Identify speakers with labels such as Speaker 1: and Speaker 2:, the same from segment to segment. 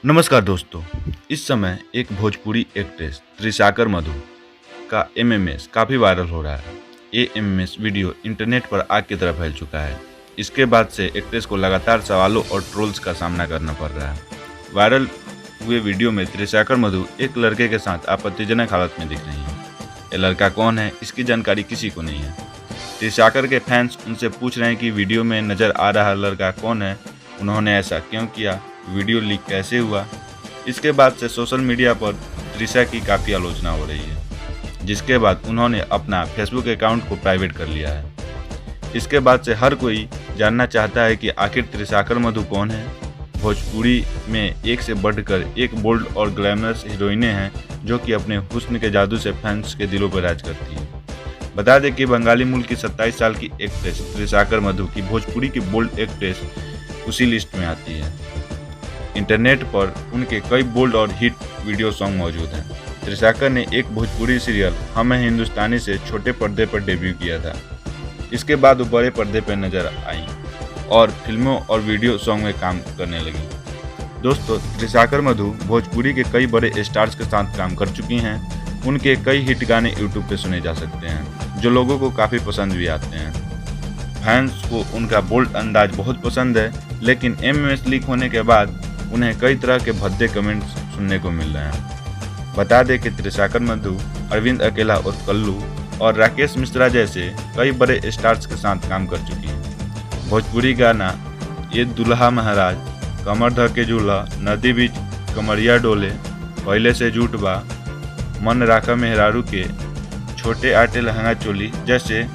Speaker 1: नमस्कार दोस्तों। इस समय एक भोजपुरी एक्ट्रेस त्रिशाकर मधु का एमएमएस काफ़ी वायरल हो रहा है। ये एमएमएस वीडियो इंटरनेट पर आग की तरह फैल चुका है। इसके बाद से एक्ट्रेस को लगातार सवालों और ट्रोल्स का सामना करना पड़ रहा है। वायरल हुए वीडियो में त्रिशाकर मधु एक लड़के के साथ आपत्तिजनक हालत में दिख रही हैं। ये लड़का कौन है, इसकी जानकारी किसी को नहीं है। त्रिशाकर के फैंस उनसे पूछ रहे हैं कि वीडियो में नज़र आ रहा लड़का कौन है, उन्होंने ऐसा क्यों किया, वीडियो लीक कैसे हुआ। इसके बाद से सोशल मीडिया पर त्रिशा की काफ़ी आलोचना हो रही है, जिसके बाद उन्होंने अपना फेसबुक अकाउंट को प्राइवेट कर लिया है। इसके बाद से हर कोई जानना चाहता है कि आखिर त्रिशाकर मधु कौन है। भोजपुरी में एक से बढ़कर एक बोल्ड और ग्लैमरस हीरोइनें हैं जो कि अपने हुस्न के जादू से फैंस के दिलों पर राज करती हैं। बता दें कि बंगाली मूल की 27 साल की एक्ट्रेस त्रिशाकर मधु की भोजपुरी की बोल्ड एक्ट्रेस उसी लिस्ट में आती है। इंटरनेट पर उनके कई बोल्ड और हिट वीडियो सॉन्ग मौजूद हैं। त्रिशाकर ने एक भोजपुरी सीरियल हम हैं हिंदुस्तानी से छोटे पर्दे पर डेब्यू किया था। इसके बाद वो बड़े पर्दे पर नजर आईं और फिल्मों और वीडियो सॉन्ग में काम करने लगी। दोस्तों, त्रिशाकर मधु भोजपुरी के कई बड़े स्टार्स के साथ काम कर चुकी हैं। उनके कई हिट गाने यूट्यूब पे सुने जा सकते हैं, जो लोगों को काफ़ी पसंद भी आते हैं। फैंस को उनका बोल्ड अंदाज बहुत पसंद है, लेकिन एमएमएस लीक होने के बाद उन्हें कई तरह के भद्दे कमेंट्स सुनने को मिल रहे हैं। बता दें कि त्रिशाकर मधु अरविंद अकेला उर्फ कल्लू और राकेश मिश्रा जैसे कई बड़े स्टार्स के साथ काम कर चुकी हैं। भोजपुरी गाना ये दुल्हा महाराज, कमर धर के झूला, नदी बीच कमरिया डोले, पहले से झूठ बा, मन राखा मेहरारू के, छोटे आटे लहंगा चोली जैसे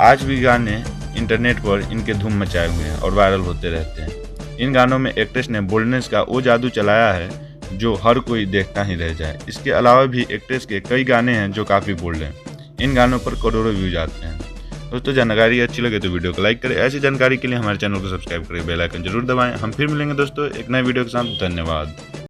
Speaker 1: आज भी गाने इंटरनेट पर इनके धूम मचाए हुए हैं और वायरल होते रहते हैं। इन गानों में एक्ट्रेस ने बोल्डनेस का वो जादू चलाया है जो हर कोई देखता ही रह जाए। इसके अलावा भी एक्ट्रेस के कई गाने हैं जो काफ़ी बोल्ड हैं। इन गानों पर करोड़ों व्यूज आते हैं। दोस्तों, जानकारी अच्छी लगे तो वीडियो को लाइक करें। ऐसी जानकारी के लिए हमारे चैनल को सब्सक्राइब करें, बेल आइकन जरूर दबाएं। हम फिर मिलेंगे दोस्तों एक नए वीडियो के साथ। धन्यवाद।